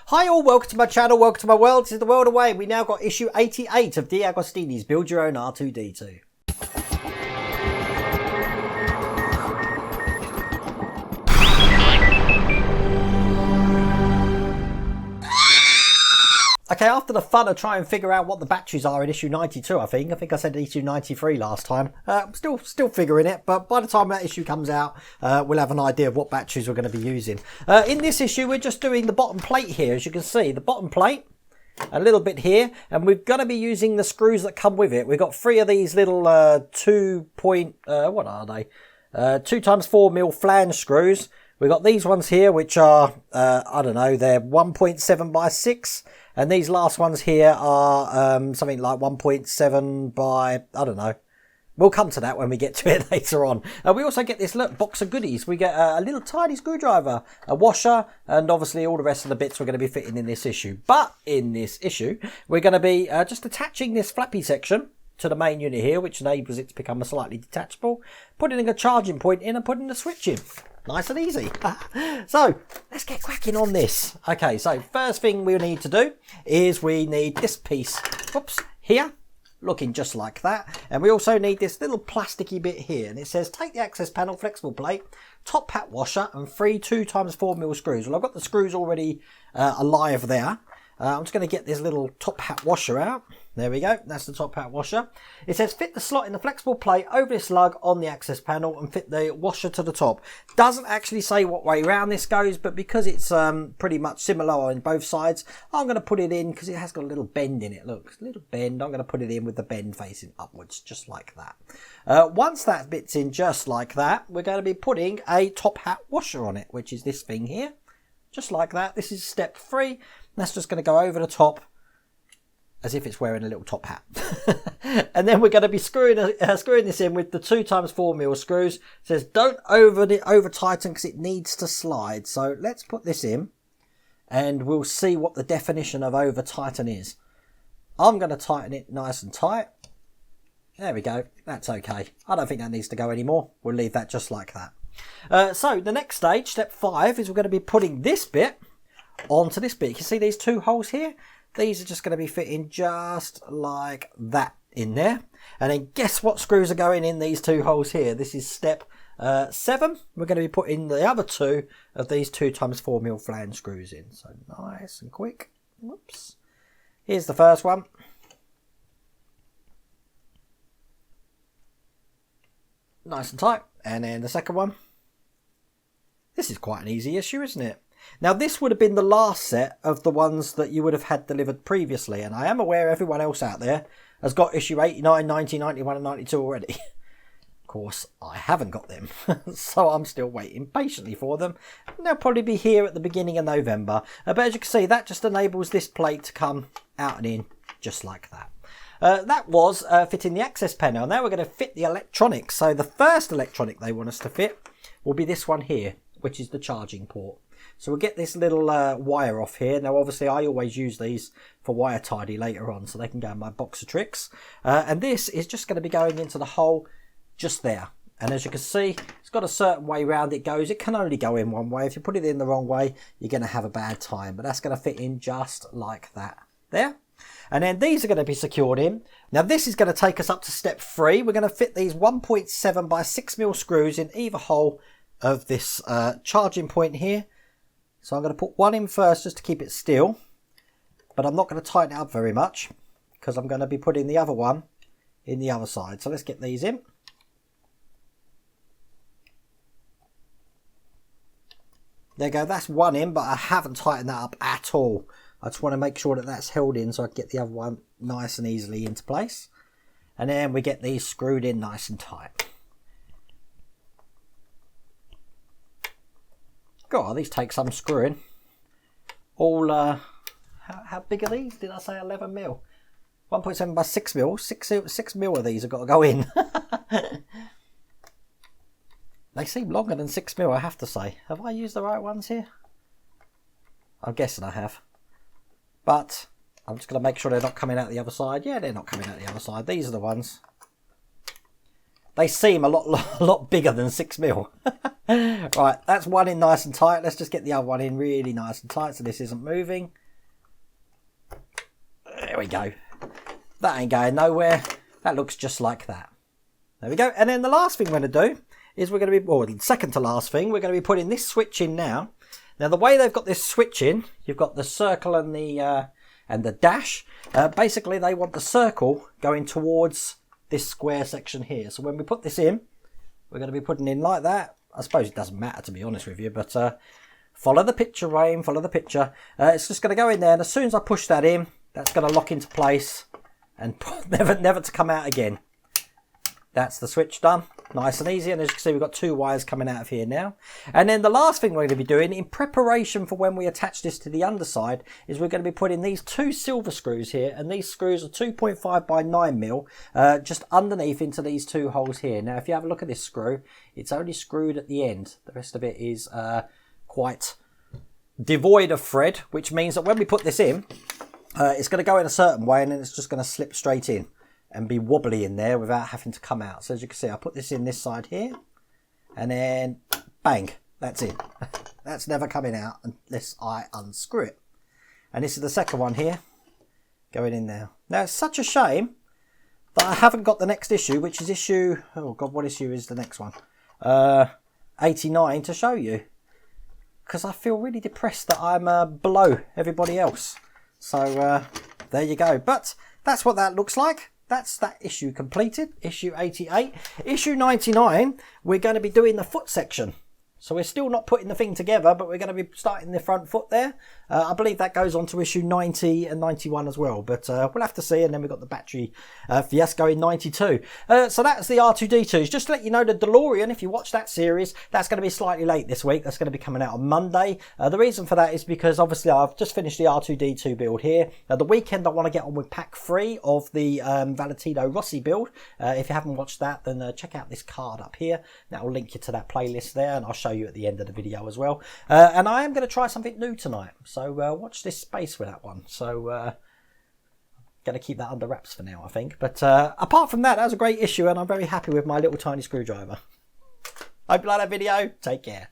Hi all, welcome to my channel, welcome to my world. This is the world away. We now got issue 88 of D. Agostini's Build Your Own R2-D2. Okay, after the fun of trying to figure out what the batteries are in issue 92, I think I said issue 93 last time. I'm still figuring it, but by the time that issue comes out, we'll have an idea of what batteries we're going to be using. In this issue, we're just doing the bottom plate here. As you can see, the bottom plate, a little bit here, and we're going to be using the screws that come with it. We've got 3 of these little 2 times 4 mil flange screws. We've got these ones here, which are, I don't know, they're 1.7 by 6. And these last ones here are something like 1.7 by, I don't know. We'll come to that when we get to it later on. We also get this box of goodies. We get a little tiny screwdriver, a washer, and obviously all the rest of the bits we're going to be fitting in this issue. But in this issue, we're going to be just attaching this flappy section to the main unit here, which enables it to become a slightly detachable, putting a charging point in and putting the switch in. Nice and easy. So let's get cracking on this. Okay, so first thing we need to do is we need this piece, whoops, here, looking just like that. And we also need this little plasticky bit here. And it says, take the access panel flexible plate, top hat washer, and 3 2 times 4 mil screws. Well, I've got the screws already alive there. I'm just going to get this little top hat washer out. There we go. That's the top hat washer. It says fit the slot in the flexible plate over this lug on the access panel and fit the washer to the top. Doesn't actually say what way around this goes, but because it's pretty much similar on both sides, I'm going to put it in because it has got a little bend in it. Look, a little bend. I'm going to put it in with the bend facing upwards, just like that. Once that bit's in just like that, we're going to be putting a top hat washer on it, which is this thing here. Just like that. This is step 3. That's just going to go over the top as if it's wearing a little top hat. And then we're going to be screwing this in with the 2 times 4 mil screws. It says don't over tighten because it needs to slide. So let's put this in and we'll see what the definition of over tighten is. I'm going to tighten it nice and tight. There we go. That's okay. I don't think that needs to go anymore. We'll leave that just like that. So the next stage, step 5, is we're going to be putting this bit onto this bit. You can see these 2 holes here? These are just going to be fitting just like that in there. And then guess what screws are going in these 2 holes here? This is step 7. We're going to be putting the other 2 of these 2 times 4 mil flange screws in. So nice and quick. Whoops. Here's the first one. Nice and tight. And then the second one. This is quite an easy issue, isn't it? Now, this would have been the last set of the ones that you would have had delivered previously. And I am aware everyone else out there has got issue 89, 90, 91 and 92 already. Of course, I haven't got them. So I'm still waiting patiently for them. And they'll probably be here at the beginning of November. But as you can see, that just enables this plate to come out and in just like that. That was fitting the access panel. Now we're going to fit the electronics. So the first electronic they want us to fit will be this one here, which is the charging port. So we'll get this little wire off here. Now, obviously, I always use these for wire tidy later on, so they can go in my box of tricks. And this is just going to be going into the hole just there. And as you can see, it's got a certain way round it goes. It can only go in one way. If you put it in the wrong way, you're going to have a bad time. But that's going to fit in just like that. There. And then these are going to be secured in. Now, this is going to take us up to step 3. We're going to fit these 1.7 by 6 mil screws in either hole of this charging point here. So I'm going to put one in first just to keep it still, but I'm not going to tighten it up very much because I'm going to be putting the other one in the other side. So let's get these in. There you go, that's one in, but I haven't tightened that up at all. I just want to make sure that that's held in so I can get the other one nice and easily into place. And then we get these screwed in nice and tight. God, these take some screwing. All, how big are these? Did I say 11 mil? 1.7 by 6 mil. 6 mil of these have got to go in. They seem longer than 6 mil, I have to say. Have I used the right ones here? I'm guessing I have. But I'm just going to make sure they're not coming out the other side. Yeah, they're not coming out the other side. These are the ones. they seem a lot bigger than 6mm. Right, that's one in nice and tight. Let's just get the other one in really nice and tight so this isn't moving. There we go. That ain't going nowhere. That looks just like that. There we go. And then the last thing we're going to do is we're going to be, or the second to last thing, we're going to be putting this switch in now. Now the way they've got this switch in, you've got the circle and the dash. Basically they want the circle going towards this square section here. So when we put this in, we're going to be putting in like that. I suppose it doesn't matter, to be honest with you, but follow the picture, Rain, follow the picture. It's just going to go in there, and as soon as I push that in, that's going to lock into place and never to come out again. That's the switch done. Nice and easy. And as you can see, we've got 2 wires coming out of here now. And then the last thing we're going to be doing in preparation for when we attach this to the underside is we're going to be putting these 2 silver screws here. And these screws are 2.5 by 9mm just underneath into these 2 holes here. Now, if you have a look at this screw, it's only screwed at the end. The rest of it is quite devoid of thread, which means that when we put this in, it's going to go in a certain way and then it's just going to slip straight in and be wobbly in there without having to come out. So as you can see, I put this in this side here and then bang, that's it. That's never coming out unless I unscrew it. And this is the second one here going in there. Now it's such a shame that I haven't got the next issue, which is issue, oh God, what issue is the next one? 89 to show you. Because I feel really depressed that I'm below everybody else. So there you go. But that's what that looks like. That's that issue completed, issue 88. Issue 99, we're going to be doing the foot section. So we're still not putting the thing together, but we're going to be starting the front foot there. I believe that goes on to issue 90 and 91 as well, but we'll have to see. And then we've got the battery fiasco in 92. So that's the R2-D2s. Just to let you know, the DeLorean, if you watch that series, that's going to be slightly late this week. That's going to be coming out on Monday. The reason for that is because obviously I've just finished the R2-D2 build here. The weekend I want to get on with pack 3 of the Valentino Rossi build. If you haven't watched that, then check out this card up here. That will link you to that playlist there, and I'll show you at the end of the video as well. And I am going to try something new tonight, so watch this space with that one. So going to keep that under wraps for now, I think. But apart from that, that was a great issue, and I'm very happy with my little tiny screwdriver. Hope you like that video. Take care.